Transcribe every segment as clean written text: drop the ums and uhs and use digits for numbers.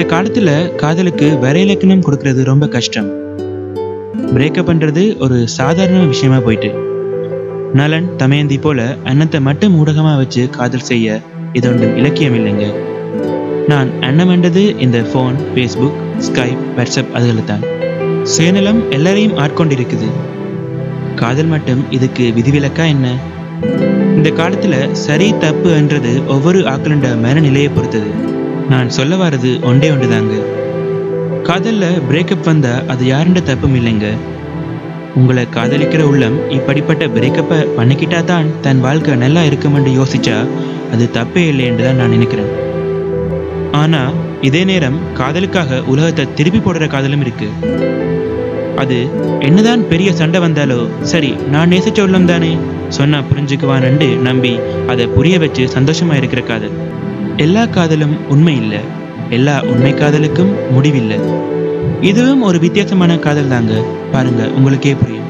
இந்த காலத்துல காதலுக்கு வரையிலக்கணம் கொடுக்கறது ரொம்ப கஷ்டம். பிரேக்கப் பண்றது ஒரு சாதாரண விஷயமா போயிட்டு, நலன் தமயந்தி போல அன்னத்தை மட்டும் ஊடகமா வச்சு காதல் செய்ய இது ஒன்றும் இலக்கியம் இல்லைங்க. நான் அன்னமண்டது இந்த ஃபோன், ஃபேஸ்புக், ஸ்கைப், வாட்ஸ்அப் அதுகளை தான். சுயநலம் எல்லாரையும் ஆட்கொண்டிருக்குது. காதல் மட்டும் இதுக்கு விதிவிலக்கா என்ன? இந்த காலத்துல சரி தப்பு என்றது ஒவ்வொரு ஆக்களண்ட மனநிலையை பொறுத்தது. நான் சொல்ல வர்றது ஒன்றே ஒன்றுதாங்க. காதல்ல பிரேக்கப் வந்தா அது யாருண்ட தப்பும் இல்லைங்க. உங்களை காதலிக்கிற உள்ளம் இப்படிப்பட்ட பிரேக்கப்பை பண்ணிக்கிட்டா தான் தன் வாழ்க்கை நல்லா இருக்குமென்று யோசிச்சா அது தப்பே இல்லை என்று தான் நான் நினைக்கிறேன். ஆனா இதே நேரம் காதலுக்காக உலகத்தை திருப்பி போடுற காதலும் இருக்கு. அது என்னதான் பெரிய சண்டை வந்தாலோ சரி, நான் நேசிச்ச உள்ளம் தானே சொன்னா புரிஞ்சுக்குவான்னு நம்பி அதை புரிய வச்சு சந்தோஷமா இருக்கிற காதல். எல்லா காதலும் உண்மை இல்லை, எல்லா உண்மை காதலுக்கும் முடிவில்லை. இதுவும் ஒரு வித்தியாசமான காதல் தாங்க. பாருங்க, உங்களுக்கே புரியும்.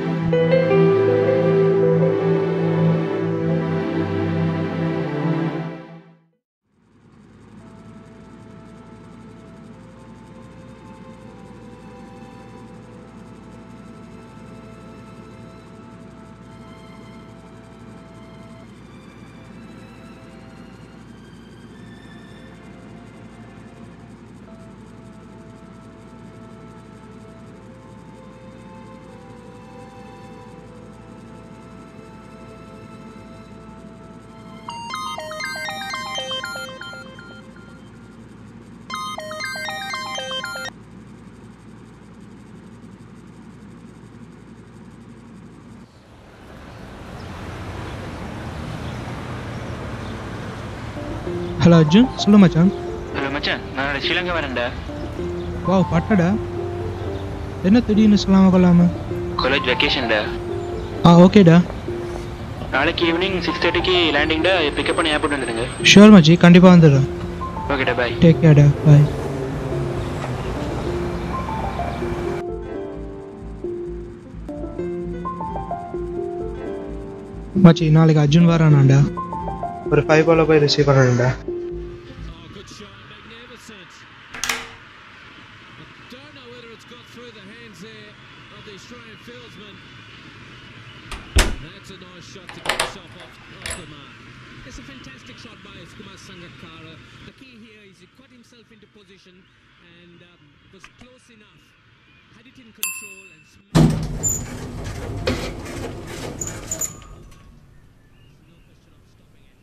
ஹலோ அர்ஜுன், சொல்லு மச்சான். ஹலோ மச்சான், நான் ஸ்ரீலங்கா வரேன்டா. வாவ், பட்டடா. என்ன திடீர்னு சொல்லாமல் கொள்ளாம? காலேஜ் வெக்கேஷன்டா. ஓகேடா. நாளைக்கு ஈவினிங் 6:30க்கு லேண்டிங்டா. பிக்கப் பண்ணி ஏர்போர்ட் வந்துடுங்க. ஷுவர் மச்சி, கண்டிப்பாக வந்துடுறேன். ஓகேடா, பாய். டேக் கேர்டா, பாய். மச்சி, நாளைக்கு அர்ஜுன் வரானாண்டா. ஒரு 5 போல போய் receive பண்ணணும்டா. That's a nice shot to get yourself off the mark. It's a fantastic shot by Kumar Sangakkara. The key here is he got himself into position and was close enough. Had it in control and no question of stopping it.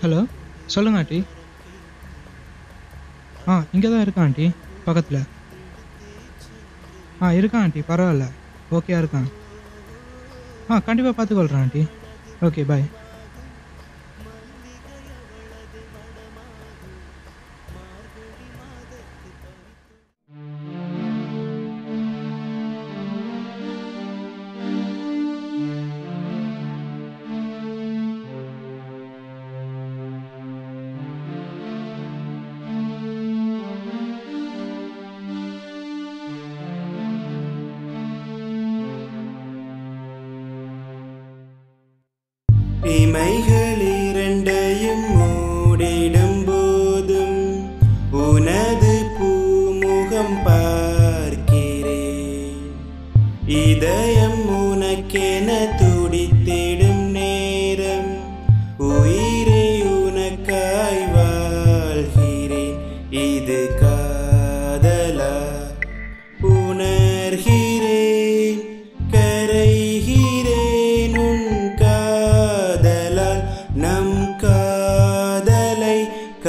Hello, சொல்லுங்க aunty. இங்கே தான் இருக்கான் aunty, பக்கத்தில். இருக்கான் aunty, பரவாயில்ல, ஓகேயா இருக்கான். கண்டிப்பாக பார்த்துக்கொள்கிறேன் ஆண்டி. ஓகே, பாய்.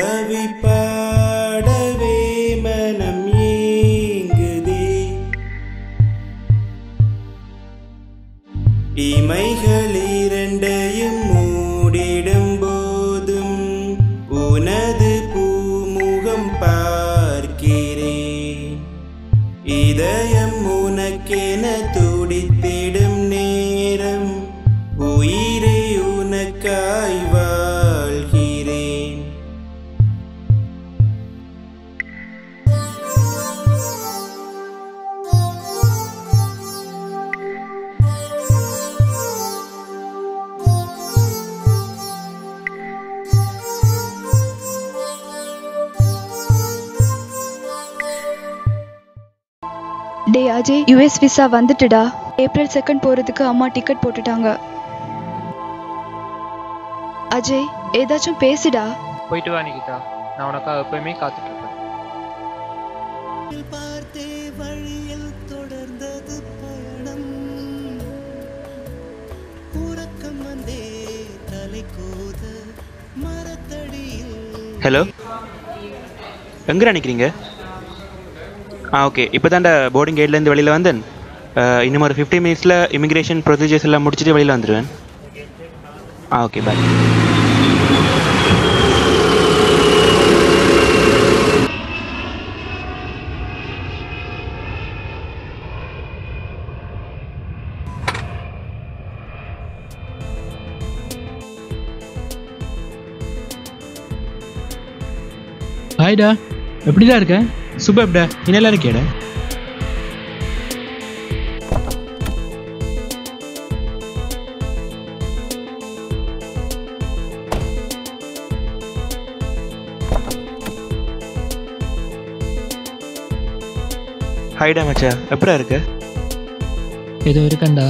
கவி பாடவே மனம் ஏங்குதே. இமைகள் இரண்டையும் மூடிடும் போதும் உனது பூமுகம் பார்க்கிறேன். இதயம் உனக்கென துடித்திடும் நேரம் உயிரே உனக்காய் வாழ்கிறேன். டே அஜய், யூஎஸ் விசா வந்துட்டுடா. ஏப்ரல் 2 போறதுக்கு அம்மா டிக்கெட் போட்டுட்டாங்க. அஜய், ஏதாச்சும் பேசுடா. போயிட்டு வா நிகிதா, நான் உனக்காக எப்பவுமே காத்துட்டு இருப்பேன். வழியில் தொடர்ந்தது பயணம், உறக்கம் வந்தே தலை கோத மரத்தடியில். ஹலோ, எங்கே நினைக்கிறீங்க? ஓகே, இப்போ தான்டா போர்டிங் கேட்லேருந்து வெளியில் வந்தேன். இன்னும் ஒரு 50 மினிட்ஸில் இமிக்ரேஷன் ப்ரொசீஜர்ஸ் எல்லாம் முடிச்சுட்டு வெளியில் வந்துடுவேன். ஓகே, பாய். ஹாய்டா, எப்படிடா இருக்க? சூப்பர்டா, நீ நல்லா இருக்கியாடா? ஹாய்டா மச்சா, எப்படா இருக்க? ஏதோ இருக்கண்டா.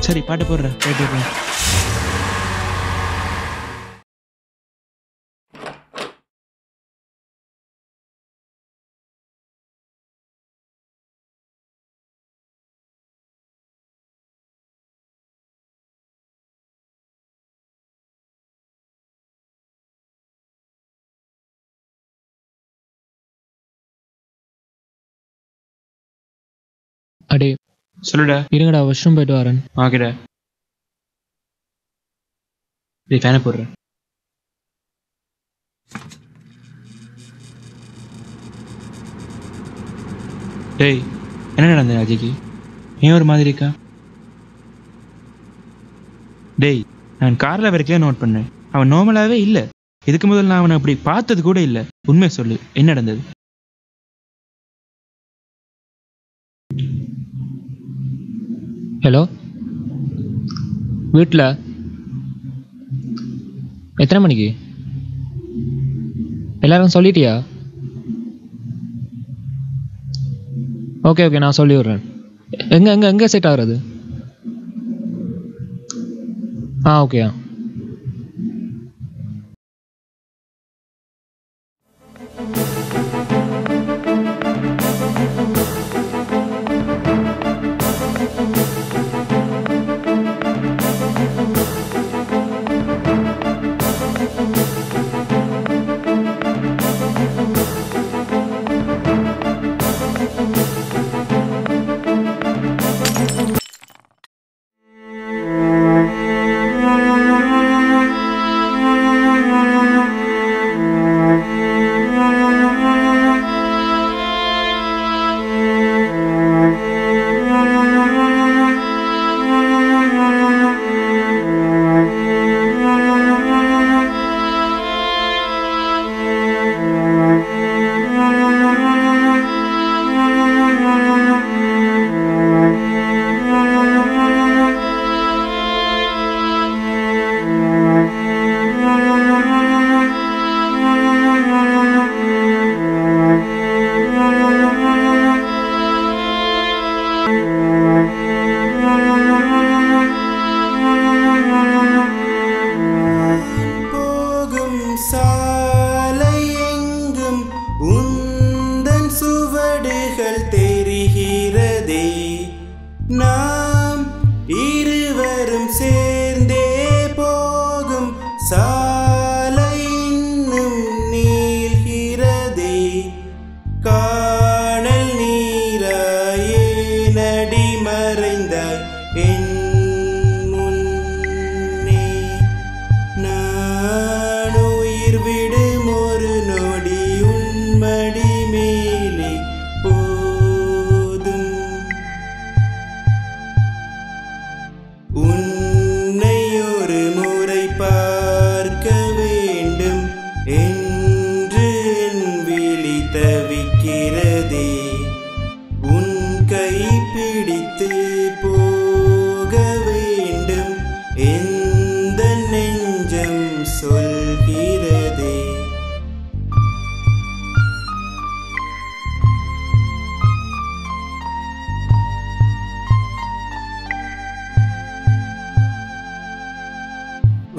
சரி, பாட்டு போடுறேன், போயிட்டு இருக்கேன். அடே சொல்லுடா. இருங்கடா, வாஷ்ரூம் போயிட்டு வரேன். ஓகேடா. டேய், ஃபேனை போடுறேன். டேய், என்ன நடந்தது அஜய்க்கு? ஏன் ஒரு மாதிரி இருக்கா? டேய், நான் காரில் வரைக்கும் நோட் பண்ணேன், அவன் நார்மலாகவே இல்லை. இதுக்கு முதல்ல நான் அவனை அப்படி பார்த்தது கூட இல்லை. உண்மை சொல்லு, என்ன நடந்தது? ஹலோ, வீட்டில் எத்தனை மணிக்கு? எல்லாரும் சொல்லிட்டியா? ஓகே ஓகே, நான் சொல்லி விட்றேன். எங்கே செட் ஆகுறது? ஓகே.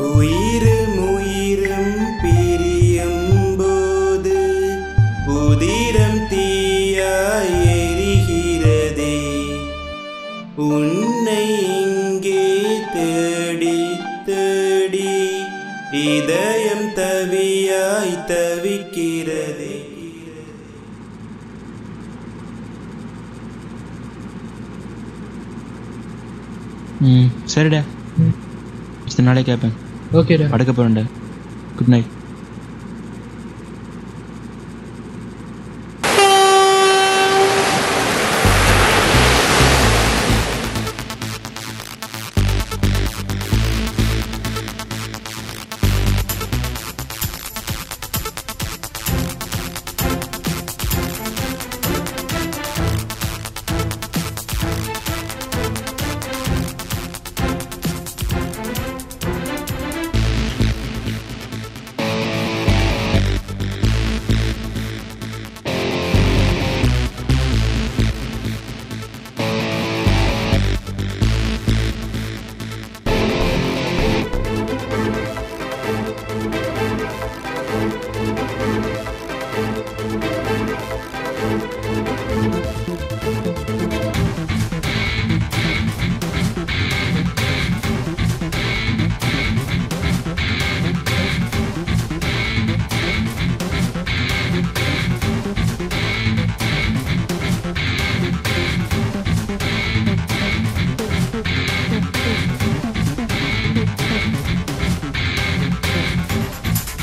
உயிரும் உயிரும் பிரியும் போது உதிரம் தீயாய் எரிகிறதே. உன்னை இங்கே தேடி தேடி இதயம் தவியாய் தவிக்கிறதே. சரிடா, இத்தனை நாளே கேட்பேன். ஓகேடா. படுக்க போகிறேன்டா. Good night.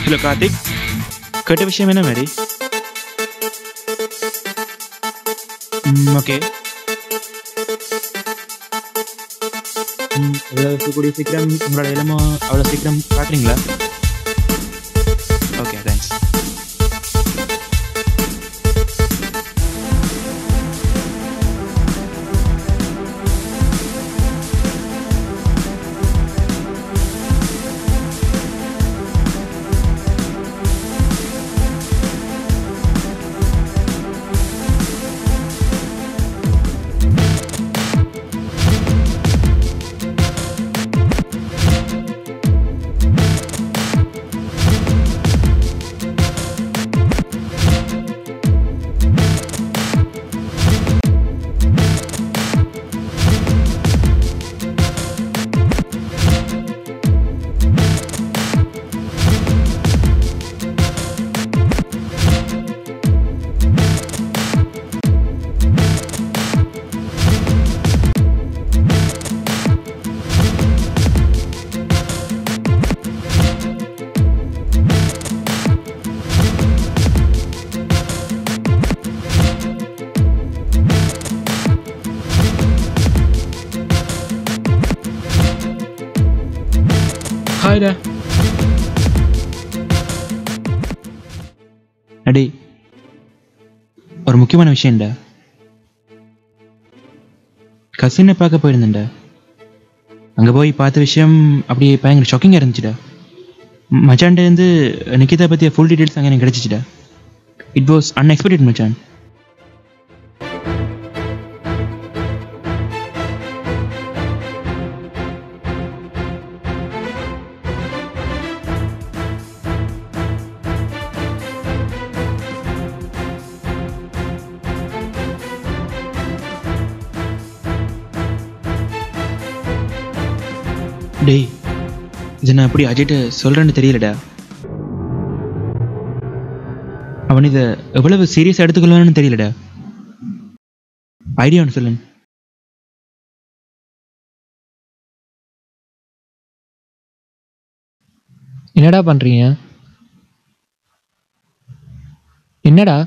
ஹலோ கார்த்திக், கேட்ட விஷயம் என்ன மாதிரி? ஓகே, எவ்வளோ கூடிய சீக்கிரம் உங்களோட இளமோ அவ்வளோ சீக்கிரம் காட்டுறீங்களா? Okay, thanks. ஹாய்டா. அடே, ஒரு முக்கியமான விஷயம்டா. கசினை பார்க்க போயிருந்தேன்டா. அங்கே போய் பார்த்த விஷயம் அப்படியே பயங்கர ஷாக்கிங்காக இருந்துச்சுடா. மச்சான்டேருந்து நிக்கிதா பற்றிய ஃபுல் டீட்டெயில்ஸ் அங்கே எனக்கு கிடச்சிச்சுடா. இட் வாஸ் அன்எக்ஸ்பெக்டட் மச்சான். டேய், இதை நான் எப்படி அஜய்ட்ட சொல்கிறேன்னு தெரியலடா. அவன் இதை எவ்வளவு சீரியஸாக எடுத்துக்கொள்வான்னு தெரியலடா. ஐடியா ஒன்று சொல்லுங்க. என்னடா பண்ணுறீங்க? என்னடா?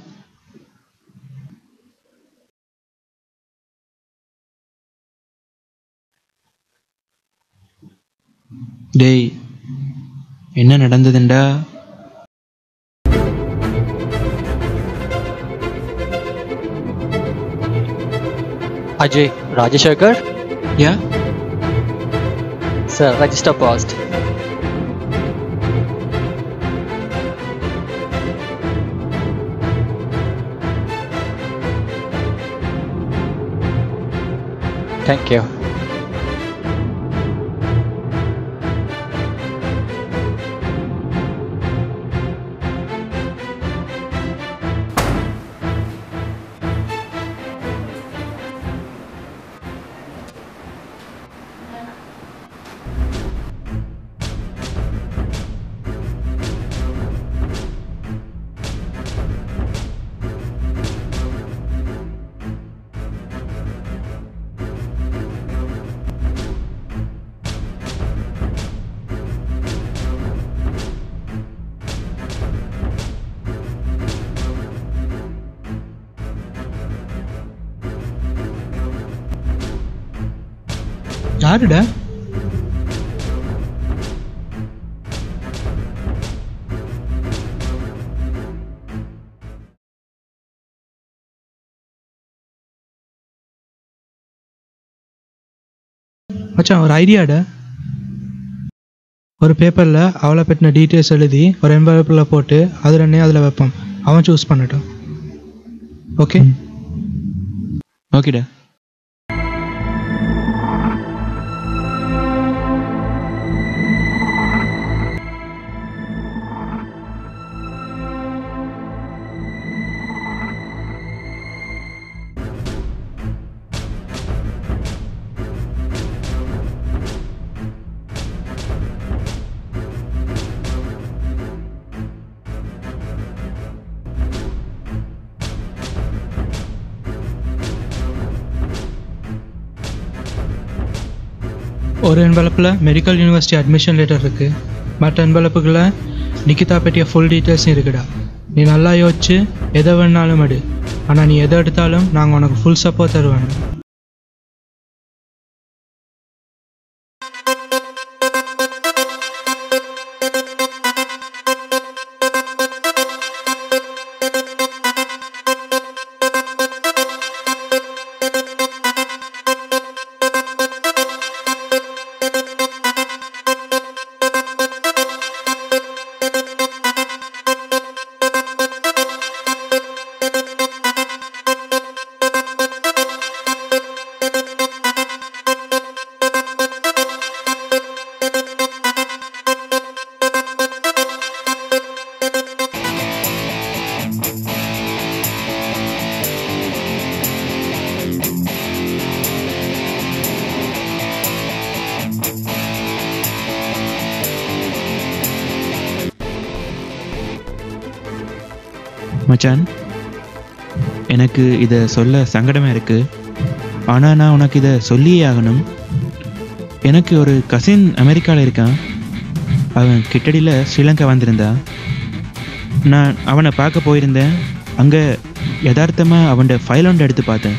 டேய், என்ன நடந்ததுண்டா? Ajay, Rajashekar? Yeah, Sir, register paused. Thank you. யாருடா? மச்சான் ஒரு ஐடியாடா. ஒரு பேப்பரில் அவளை பற்றின டீட்டெயில்ஸ் எழுதி ஒரு என்வலப்பில் போட்டு அதில் வைப்போம். அவன் சூஸ் பண்ணட்டும். ஓகே ஓகேடா. ஒரு என்வலப்பில் மெடிக்கல் யூனிவர்சிட்டி அட்மிஷன் லெட்டர் இருக்குது. மற்ற என்வலப்புகளை நிக்கிதா பற்றிய ஃபுல் டீட்டெயில்ஸும் இருக்குடா. நீ நல்லா யோசிச்சு எதை வேணாலும் எடு. ஆனால் நீ எதை எடுத்தாலும் நாங்கள் உனக்கு ஃபுல் சப்போர்ட் தருவாங்க. மச்சான், எனக்கு இதை சொல்ல சங்கடமாக இருக்குது. ஆனால் நான் உனக்கு இதை சொல்லியே ஆகணும். எனக்கு ஒரு கசின் அமெரிக்காவில் இருக்கான். அவன் கிட்டடியில் ஸ்ரீலங்கா வந்திருந்தான். நான் அவனை பார்க்க போயிருந்தேன். அங்கே யதார்த்தமாக அவனோட ஃபைல் ஒன்று எடுத்து பார்த்தேன்.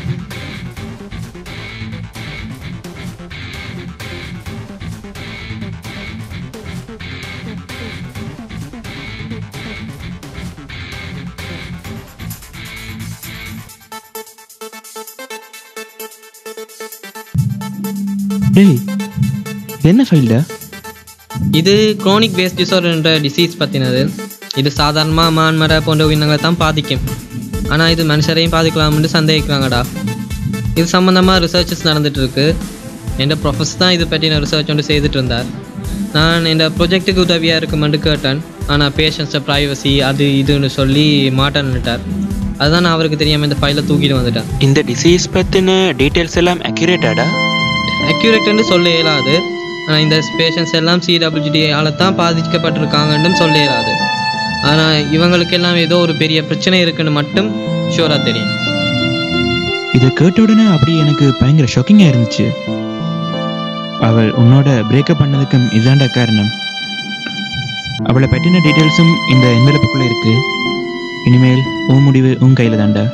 என்ன ஃபைல்டா இது? குரோனிக் பேஸ் டிசார்டர்ன்ற டிசீஸ் பற்றினது. இது சாதாரணமாக மான்மர போன்ற உயிரினங்களை தான் பாதிக்கும். ஆனால் இது மனுஷரையும் பாதிக்கலாம்னு சந்தேகிக்கிறாங்கடா. இது சம்மந்தமாக ரிசர்ச்சஸ் நடந்துகிட்டு இருக்கு. என் ப்ரொஃபஸர் தான் இது பற்றின ரிசர்ச் ஒன்று செய்துட்டு இருந்தார். நான் இந்த ப்ரொஜெக்டுக்கு உதவியாக இருக்குமென்று கேட்டேன். ஆனால் பேஷண்ட்ஸை ப்ரைவசி அது இதுன்னு சொல்லி மாட்டேன்னுட்டார். அதுதான் நான் அவருக்கு தெரியாமல் இந்த ஃபைலை தூக்கிட்டு வந்துட்டேன். இந்த டிசீஸ் பற்றின டீட்டெயில்ஸ் எல்லாம் அக்யூரேட்டாடா? அக்யூரேட்னு சொல்ல இயலாது. ஆனால் இந்த பேஷண்ட்ஸ் எல்லாம் CWD-ஆல் தான் பாதிக்கப்பட்டிருக்காங்கன்னு சொல்ல இயலாது. ஆனால் இவங்களுக்கெல்லாம் ஏதோ ஒரு பெரிய பிரச்சனை இருக்குன்னு மட்டும் ஷூராக தெரியும். இதை கேட்ட உடனே அப்படி எனக்கு பயங்கர ஷாக்கிங்காக இருந்துச்சு. அவள் உன்னோட பிரேக்கப் பண்ணதுக்கும் இதாண்டா காரணம். அவளை பற்றின டீட்டெயில்ஸும் இந்த என்வெலப்புக்குள்ளே இருக்கு. இனிமேல் உன் முடிவு உன் கையில் தாண்டா.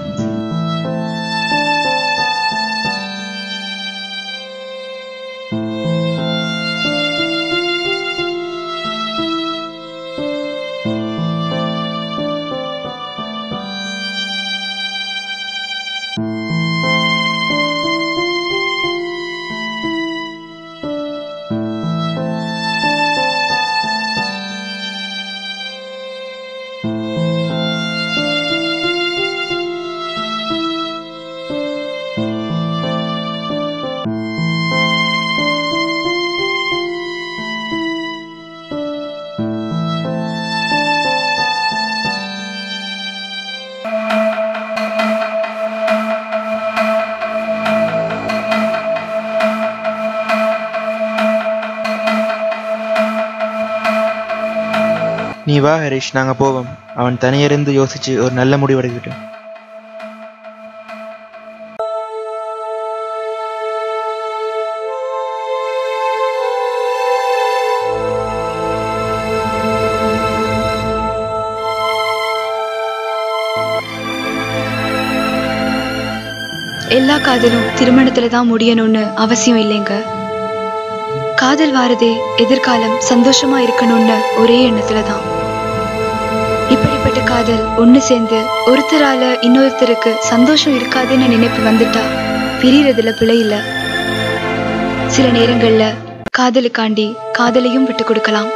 நீ வா ஹரிஷ், நாங்கள் போவோம். அவன் தனியிருந்து யோசிச்சு ஒரு நல்ல முடிவெடுக்கட்டும். எல்லா காதலும் திருமணத்துல தான் முடியணும்னு அவசியம் இல்லைங்க. காதல் வாரதே எதிர்காலம் சந்தோஷமா இருக்கணும்னு ஒரே எண்ணத்துல தான். இப்படிப்பட்ட காதல் ஒண்ணு சேர்ந்து ஒருத்தரால இன்னொருத்தருக்கு சந்தோஷம் இருக்காதுன்னு நினைப்பு வந்துட்டா பிரியறதுல பிழை இல்ல. சில நேரங்கள்ல காதலுக்காண்டி காதலையும் விட்டு கொடுக்கலாம்.